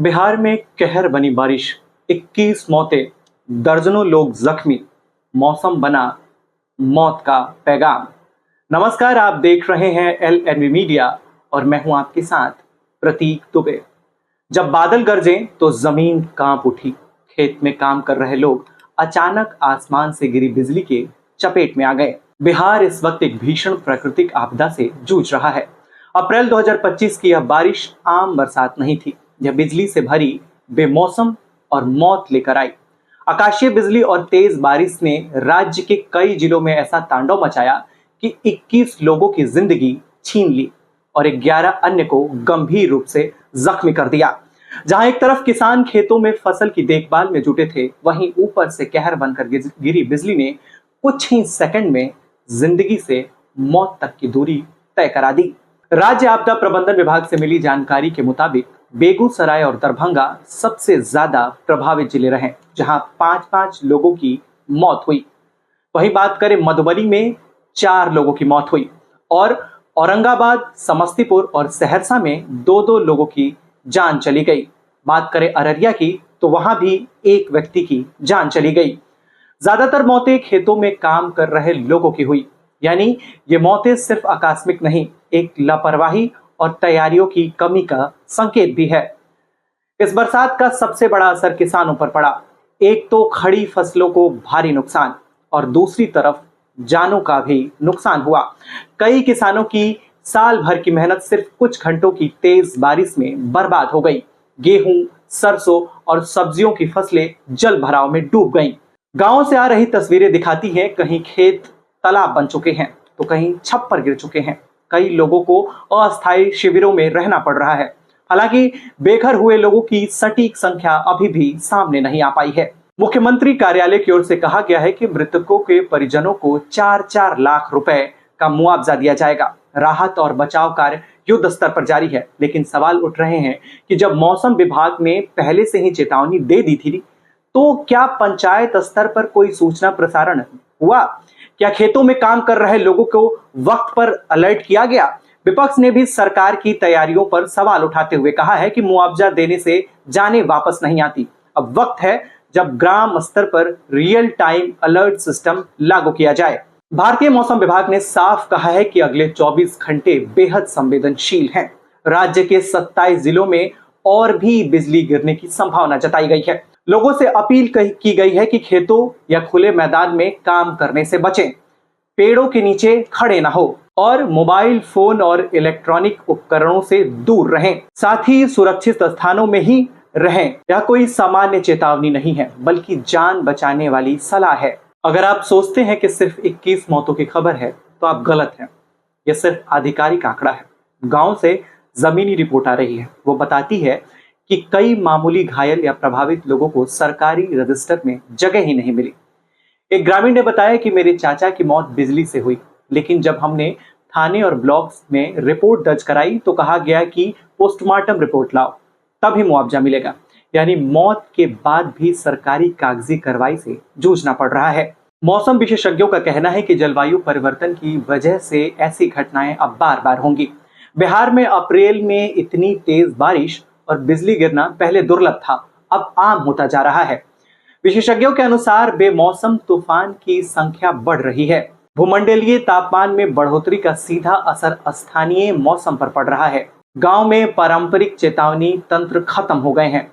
बिहार में कहर बनी बारिश, 21 मौतें, दर्जनों लोग जख्मी, मौसम बना मौत का पैगाम। नमस्कार, आप देख रहे हैं LNV मीडिया और मैं हूं आपके साथ प्रतीक दुबे। जब बादल गरजे तो जमीन कांप उठी। खेत में काम कर रहे लोग अचानक आसमान से गिरी बिजली के चपेट में आ गए। बिहार इस वक्त एक भीषण प्राकृतिक आपदा से जूझ रहा है। अप्रैल 2025 की यह बारिश आम बरसात नहीं थी। यह बिजली से भरी बेमौसम और मौत लेकर आई। आकाशीय बिजली और तेज बारिश ने राज्य के कई जिलों में ऐसा तांडव मचाया कि 21 लोगों की जिंदगी छीन ली और 11 अन्य को गंभीर रूप से जख्मी कर दिया। जहां एक तरफ किसान खेतों में फसल की देखभाल में जुटे थे, वहीं ऊपर से कहर बनकर गिरी बिजली ने कुछ ही सेकंड में जिंदगी से मौत तक की दूरी तय करा दी। राज्य आपदा प्रबंधन विभाग से मिली जानकारी के मुताबिक बेगूसराय और दरभंगा सबसे ज्यादा प्रभावित जिले रहे, जहां 5-5 लोगों की मौत हुई। वहीं बात करें मधुबनी में 4 लोगों की मौत हुई और औरंगाबाद, समस्तीपुर और सहरसा में 2-2 लोगों की जान चली गई। बात करें अररिया की तो वहां भी एक व्यक्ति की जान चली गई। ज्यादातर मौतें खेतों में काम कर रहे लोगों की हुई, यानी ये मौतें सिर्फ आकस्मिक नहीं, एक लापरवाही और तैयारियों की कमी का संकेत भी है। इस बरसात का सबसे बड़ा असर किसानों पर पड़ा। एक तो खड़ी फसलों को भारी नुकसान और दूसरी तरफ जानों का भी नुकसान हुआ। कई किसानों की साल भर की मेहनत सिर्फ कुछ घंटों की तेज बारिश में बर्बाद हो गई। गेहूं, सरसों और सब्जियों की फसलें जल भराव में डूब गईं। गांव से आ रही तस्वीरें दिखाती हैं, कहीं खेत तालाब बन चुके हैं तो कहीं छप्पर गिर चुके हैं। कई लोगों को अस्थायी शिविरों में रहना पड़ रहा है। हालांकि बेघर हुए लोगों की सटीक संख्या अभी भी सामने नहीं आ पाई है। मुख्यमंत्री कार्यालय की ओर से कहा गया है कि मृतकों के परिजनों को 4-4 लाख रुपए का मुआवजा दिया जाएगा। राहत और बचाव कार्य युद्ध स्तर पर जारी है, लेकिन सवाल उठ रहे हैं कि जब मौसम विभाग ने पहले से ही चेतावनी दे दी थी, तो क्या पंचायत स्तर पर कोई सूचना प्रसारण हुआ? क्या खेतों में काम कर रहे लोगों को वक्त पर अलर्ट किया गया? विपक्ष ने भी सरकार की तैयारियों पर सवाल उठाते हुए कहा है कि मुआवजा देने से जानें वापस नहीं आती। अब वक्त है जब ग्राम स्तर पर रियल टाइम अलर्ट सिस्टम लागू किया जाए। भारतीय मौसम विभाग ने साफ कहा है कि अगले 24 घंटे बेहद संवेदनशील हैं। राज्य के 27 जिलों में और भी बिजली गिरने की संभावना जताई गई है। लोगों से अपील की गई है कि खेतों या खुले मैदान में काम करने से बचें, पेड़ों के नीचे खड़े ना हो और मोबाइल फोन और इलेक्ट्रॉनिक उपकरणों से दूर रहें। साथ ही सुरक्षित स्थानों में ही रहें। यह कोई सामान्य चेतावनी नहीं है, बल्कि जान बचाने वाली सलाह है। अगर आप सोचते हैं कि सिर्फ 21 मौतों की खबर है तो आप गलत हैं। यह सिर्फ आधिकारिक आंकड़ा है। गांव से जमीनी रिपोर्ट आ रही है, वो बताती है कि कई मामूली घायल या प्रभावित लोगों को सरकारी रजिस्टर में जगह ही नहीं मिली। एक ग्रामीण ने बताया कि मेरे चाचा की मौत बिजली से हुई, लेकिन जब हमने थाने और ब्लॉक्स में रिपोर्ट दर्ज कराई तो कहा गया कि पोस्टमार्टम रिपोर्ट लाओ, तभी मुआवजा मिलेगा। यानी मौत के बाद भी सरकारी कागजी कार्रवाई से जूझना पड़ रहा है। मौसम विशेषज्ञों का कहना है कि जलवायु परिवर्तन की वजह से ऐसी घटनाएं अब बार बार होंगी। बिहार में अप्रैल में इतनी तेज बारिश और बिजली गिरना पहले दुर्लभ था, अब आम होता जा रहा है। विशेषज्ञों के अनुसार बेमौसम तूफान की संख्या बढ़ रही है। भूमंडलीय तापमान में बढ़ोतरी का सीधा असर स्थानीय मौसम पर पड़ रहा है। गांव में पारंपरिक चेतावनी तंत्र खत्म हो गए हैं।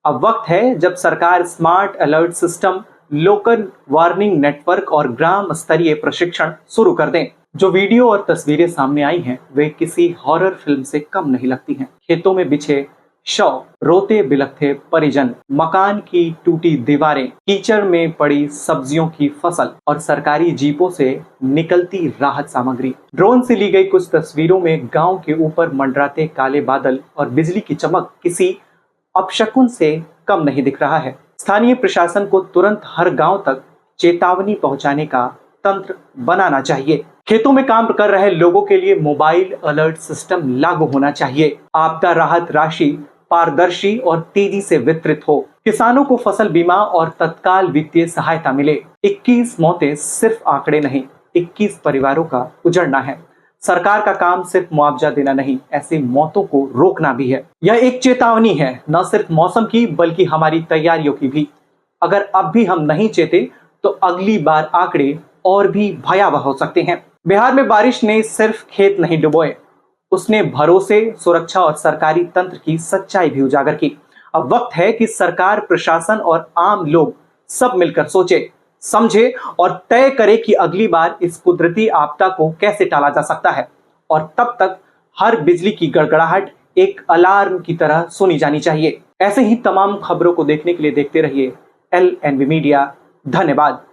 अब वक्त है जब सरकार smart alert system, local warning network और ग्राम स्तरीय प्रशिक्षण शुरू कर दें। जो वीडियो और तस्वीरें सामने आई हैं, वे किसी हॉरर फिल्म से कम नहीं लगती हैं। खेतों में बिछे शव, रोते बिलखते परिजन, मकान की टूटी दीवारें, कीचड़ में पड़ी सब्जियों की फसल और सरकारी जीपों से निकलती राहत सामग्री। ड्रोन से ली गई कुछ तस्वीरों में गांव के ऊपर मंडराते काले बादल और बिजली की चमक किसी अपशकुन से कम नहीं दिख रहा है। स्थानीय प्रशासन को तुरंत हर गांव तक चेतावनी पहुंचाने का तंत्र बनाना चाहिए। खेतों में काम कर रहे लोगों के लिए मोबाइल अलर्ट सिस्टम लागू होना चाहिए। आपदा राहत राशि पारदर्शी और तेजी से वितरित हो। किसानों को फसल बीमा और तत्काल वित्तीय सहायता मिले। 21 मौतें सिर्फ आंकड़े नहीं, 21 परिवारों का उजड़ना है। सरकार का काम सिर्फ मुआवजा देना नहीं, ऐसी मौतों को रोकना भी है। यह एक चेतावनी है, न सिर्फ मौसम की बल्कि हमारी तैयारियों की भी। अगर अब भी हम नहीं चेते तो अगली बार आंकड़े और भी भयावह हो सकते हैं। बिहार में बारिश ने सिर्फ खेत नहीं डुबोए, उसने भरोसे, सुरक्षा और सरकारी तंत्र की सच्चाई भी उजागर की। अब वक्त है कि सरकार, प्रशासन और आम लोग सब मिलकर सोचे, समझे और तय करे कि अगली बार इस कुदरती आपदा को कैसे टाला जा सकता है। और तब तक हर बिजली की गड़गड़ाहट एक अलार्म की तरह सुनी जानी चाहिए। ऐसे ही तमाम खबरों को देखने के लिए देखते रहिए LNV मीडिया। धन्यवाद।